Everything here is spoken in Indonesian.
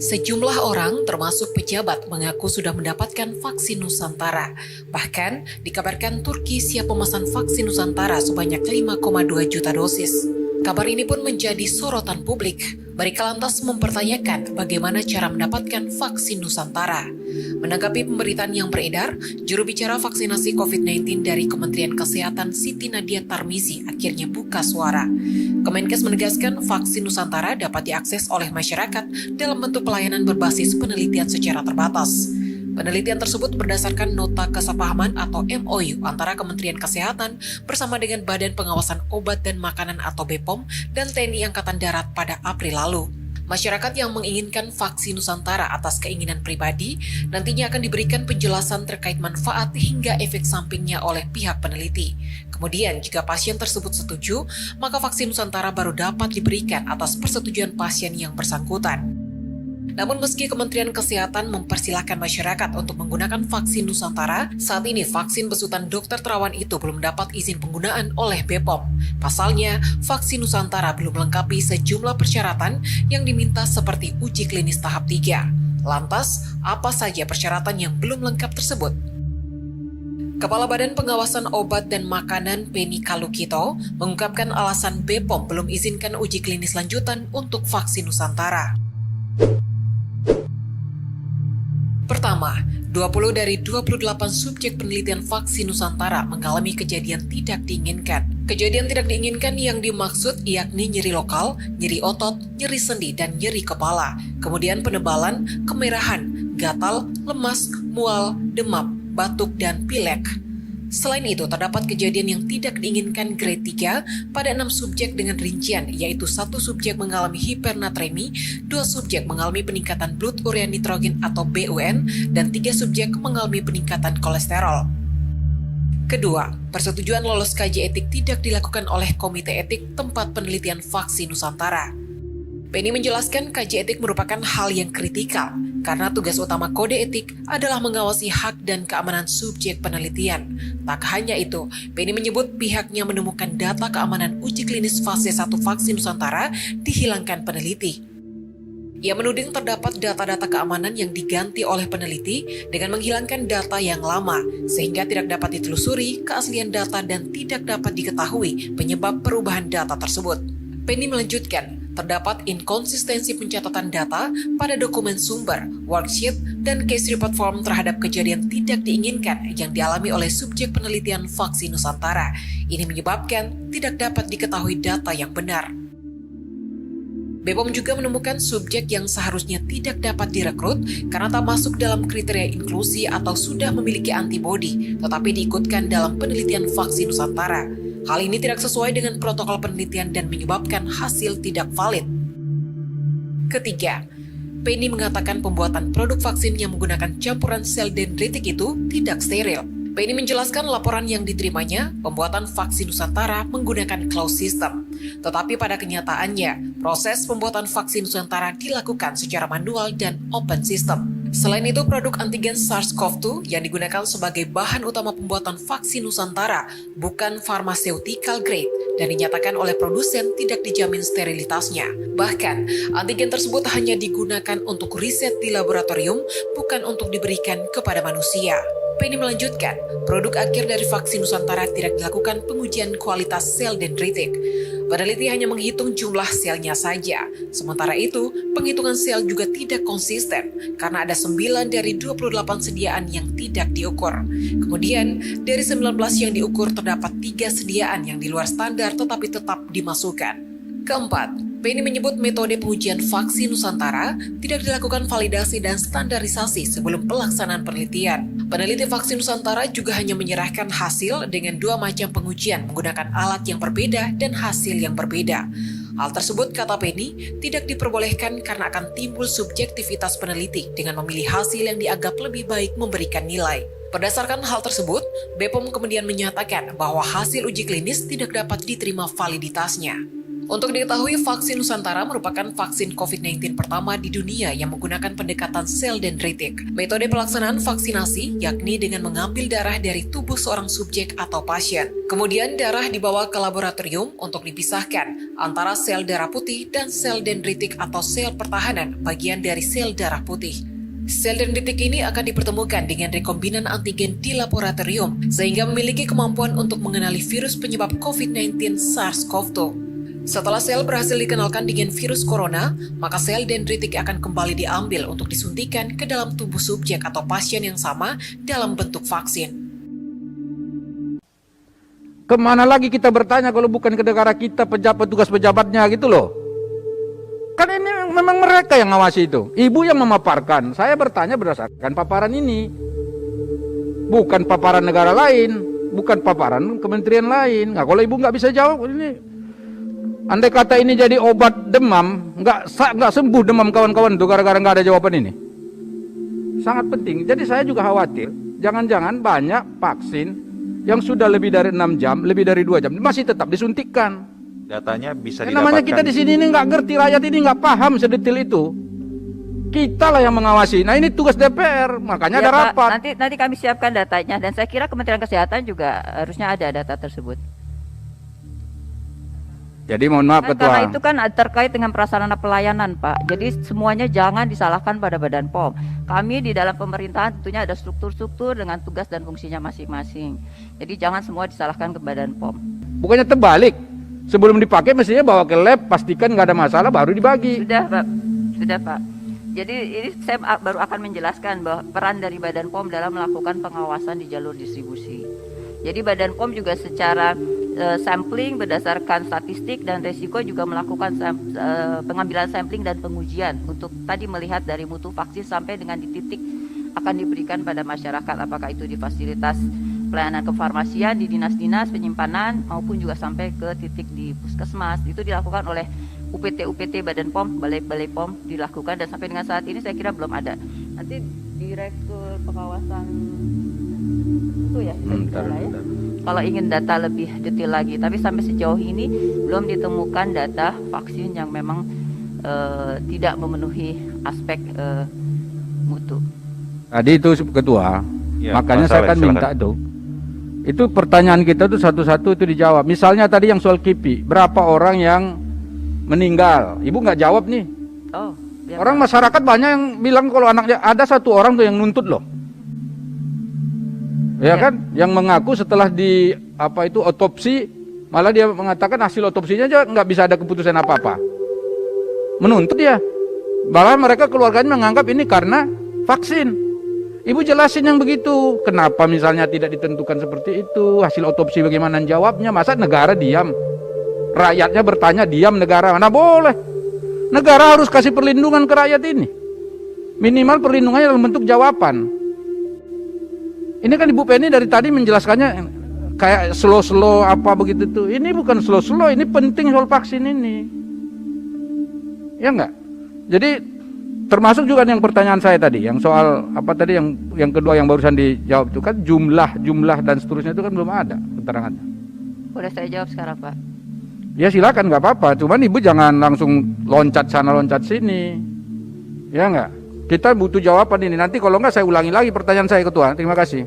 Sejumlah orang, termasuk pejabat, mengaku sudah mendapatkan vaksin Nusantara. Bahkan, dikabarkan Turki siap memesan vaksin Nusantara sebanyak 5,2 juta dosis. Kabar ini pun menjadi sorotan publik. Mereka lantas mempertanyakan bagaimana cara mendapatkan vaksin Nusantara. Menanggapi pemberitaan yang beredar, juru bicara vaksinasi COVID-19 dari Kementerian Kesehatan Siti Nadia Tarmizi akhirnya buka suara. Kemenkes menegaskan vaksin Nusantara dapat diakses oleh masyarakat dalam bentuk pelayanan berbasis penelitian secara terbatas. Penelitian tersebut berdasarkan nota kesepahaman atau MOU antara Kementerian Kesehatan bersama dengan Badan Pengawasan Obat dan Makanan atau BPOM dan TNI Angkatan Darat pada April lalu. Masyarakat yang menginginkan vaksin Nusantara atas keinginan pribadi nantinya akan diberikan penjelasan terkait manfaat hingga efek sampingnya oleh pihak peneliti. Kemudian, jika pasien tersebut setuju, maka vaksin Nusantara baru dapat diberikan atas persetujuan pasien yang bersangkutan. Namun meski Kementerian Kesehatan mempersilahkan masyarakat untuk menggunakan vaksin Nusantara, saat ini vaksin besutan dokter terawan itu belum dapat izin penggunaan oleh BPOM. Pasalnya, vaksin Nusantara belum melengkapi sejumlah persyaratan yang diminta seperti uji klinis tahap 3. Lantas, apa saja persyaratan yang belum lengkap tersebut? Kepala Badan Pengawasan Obat dan Makanan Penny Kalukito mengungkapkan alasan BPOM belum izinkan uji klinis lanjutan untuk vaksin Nusantara. Pertama, 20 dari 28 subjek penelitian vaksin Nusantara mengalami kejadian tidak diinginkan. Kejadian tidak diinginkan yang dimaksud yakni nyeri lokal, nyeri otot, nyeri sendi, dan nyeri kepala. Kemudian penebalan, kemerahan, gatal, lemas, mual, demam, batuk, dan pilek. Selain itu, terdapat kejadian yang tidak diinginkan grade 3 pada 6 subjek dengan rincian, yaitu 1 subjek mengalami hipernatremi, 2 subjek mengalami peningkatan blood urea nitrogen atau BUN, dan 3 subjek mengalami peningkatan kolesterol. Kedua, persetujuan lolos kaji etik tidak dilakukan oleh Komite Etik Tempat Penelitian Vaksin Nusantara. Penny menjelaskan kaji etik merupakan hal yang kritikal, karena tugas utama kode etik adalah mengawasi hak dan keamanan subjek penelitian. Tak hanya itu, Penny menyebut pihaknya menemukan data keamanan uji klinis fase 1 vaksin Nusantara dihilangkan peneliti. Ia menuding terdapat data-data keamanan yang diganti oleh peneliti dengan menghilangkan data yang lama, sehingga tidak dapat ditelusuri keaslian data dan tidak dapat diketahui penyebab perubahan data tersebut. Penny melanjutkan, terdapat inkonsistensi pencatatan data pada dokumen sumber, worksheet, dan case report form terhadap kejadian tidak diinginkan yang dialami oleh subjek penelitian vaksin Nusantara. Ini menyebabkan tidak dapat diketahui data yang benar. BPOM juga menemukan subjek yang seharusnya tidak dapat direkrut karena tak masuk dalam kriteria inklusi atau sudah memiliki antibodi, tetapi diikutkan dalam penelitian vaksin Nusantara. Hal ini tidak sesuai dengan protokol penelitian dan menyebabkan hasil tidak valid. Ketiga, Penny mengatakan pembuatan produk vaksin yang menggunakan campuran sel dendritik itu tidak steril. Penny menjelaskan laporan yang diterimanya, pembuatan vaksin Nusantara menggunakan closed system. Tetapi pada kenyataannya, proses pembuatan vaksin Nusantara dilakukan secara manual dan open system. Selain itu, produk antigen SARS-CoV-2 yang digunakan sebagai bahan utama pembuatan vaksin Nusantara bukan pharmaceutical grade dan dinyatakan oleh produsen tidak dijamin sterilitasnya. Bahkan, antigen tersebut hanya digunakan untuk riset di laboratorium, bukan untuk diberikan kepada manusia. Penny melanjutkan, produk akhir dari vaksin Nusantara tidak dilakukan pengujian kualitas sel dendritik. Peneliti hanya menghitung jumlah selnya saja. Sementara itu, penghitungan sel juga tidak konsisten karena ada 9 dari 28 sediaan yang tidak diukur. Kemudian, dari 19 yang diukur terdapat 3 sediaan yang di luar standar tetapi tetap dimasukkan. Keempat, Penny menyebut metode pengujian vaksin Nusantara tidak dilakukan validasi dan standarisasi sebelum pelaksanaan penelitian. Peneliti vaksin Nusantara juga hanya menyerahkan hasil dengan 2 macam pengujian menggunakan alat yang berbeda dan hasil yang berbeda. Hal tersebut, kata Penny, tidak diperbolehkan karena akan timbul subjektivitas peneliti dengan memilih hasil yang dianggap lebih baik memberikan nilai. Berdasarkan hal tersebut, BPOM kemudian menyatakan bahwa hasil uji klinis tidak dapat diterima validitasnya. Untuk diketahui, vaksin Nusantara merupakan vaksin COVID-19 pertama di dunia yang menggunakan pendekatan sel dendritik. Metode pelaksanaan vaksinasi yakni dengan mengambil darah dari tubuh seorang subjek atau pasien. Kemudian darah dibawa ke laboratorium untuk dipisahkan antara sel darah putih dan sel dendritik atau sel pertahanan bagian dari sel darah putih. Sel dendritik ini akan dipertemukan dengan rekombinan antigen di laboratorium sehingga memiliki kemampuan untuk mengenali virus penyebab COVID-19 SARS-CoV-2. Setelah sel berhasil dikenalkan dengan virus corona, maka sel dendritik akan kembali diambil untuk disuntikan ke dalam tubuh subjek atau pasien yang sama dalam bentuk vaksin. Kemana lagi kita bertanya kalau bukan ke negara kita, petugas pejabatnya gitu loh. Kan ini memang mereka yang ngawasi itu. Ibu yang memaparkan, saya bertanya berdasarkan paparan ini. Bukan paparan negara lain, bukan paparan kementerian lain. Nah, kalau ibu nggak bisa jawab, ini andai kata ini jadi obat demam, nggak sembuh demam kawan-kawan tuh gara-gara nggak ada jawaban ini. Sangat penting. Jadi saya juga khawatir, jangan-jangan banyak vaksin yang sudah lebih dari 6 jam, lebih dari 2 jam, masih tetap disuntikkan. Datanya bisa didapatkan. Namanya kita di sini ini nggak ngerti, rakyat ini nggak paham sedetail itu. Kita lah yang mengawasi. Nah ini tugas DPR, makanya Ya, ada Pak, rapat. nanti kami siapkan datanya dan saya kira Kementerian Kesehatan juga harusnya ada data tersebut. Jadi mohon maaf Kan Ketua. karena itu kan terkait dengan prasarana pelayanan, Pak. Jadi semuanya jangan disalahkan pada Badan POM. Kami di dalam pemerintahan tentunya ada struktur-struktur dengan tugas dan fungsinya masing-masing. Jadi jangan semua disalahkan ke Badan POM. Bukannya terbalik. Sebelum dipakai mestinya bawa ke lab, pastikan nggak ada masalah baru dibagi. Sudah, Pak. Sudah, Pak. Jadi ini saya baru akan menjelaskan bahwa peran dari Badan POM dalam melakukan pengawasan di jalur distribusi. Jadi Badan POM juga secara sampling berdasarkan statistik dan resiko juga melakukan pengambilan sampling dan pengujian untuk tadi melihat dari mutu vaksin sampai dengan di titik akan diberikan pada masyarakat, apakah itu di fasilitas pelayanan kefarmasian, di dinas-dinas penyimpanan maupun juga sampai ke titik di puskesmas. Itu dilakukan oleh UPT Badan POM, balai-balai POM dilakukan dan sampai dengan saat ini saya kira belum ada. Nanti Direktur Pengawasan itu ya, kalau ingin data lebih detail lagi, tapi sampai sejauh ini belum ditemukan data vaksin yang memang tidak memenuhi aspek mutu. Tadi itu Ketua, Ya, makanya Mas saya Saleh, kan minta itu pertanyaan kita tuh satu-satu itu dijawab. Misalnya tadi yang soal KIPI, berapa orang yang meninggal? Ibu nggak jawab nih. Oh, ya, Orang Pak. masyarakat banyak yang bilang kalau anaknya ada satu orang tuh yang nuntut loh. Ya kan, yang mengaku setelah di otopsi, malah dia mengatakan hasil otopsinya aja nggak bisa ada keputusan apa-apa. Menuntut dia. Malah mereka keluarganya menganggap ini karena vaksin. Ibu jelasin yang begitu. Kenapa misalnya tidak ditentukan seperti itu? Hasil otopsi bagaimana jawabnya? Masa negara diam? Rakyatnya bertanya diam negara. Mana boleh? Negara harus kasih perlindungan ke rakyat ini. Minimal perlindungannya dalam bentuk jawaban. Ini kan Ibu Penny dari tadi menjelaskannya kayak slow-slow apa begitu tuh. Ini bukan slow-slow, ini penting soal vaksin ini. Ya enggak? Jadi termasuk juga yang pertanyaan saya tadi, yang soal apa tadi yang kedua yang barusan dijawab itu kan jumlah dan seterusnya itu kan belum ada keterangannya. Boleh saya jawab sekarang, Pak? Ya silakan nggak apa-apa, cuman Ibu jangan langsung loncat sana loncat sini. Ya enggak? Kita butuh jawaban ini. Nanti kalau enggak saya ulangi lagi pertanyaan saya Ketua. Terima kasih.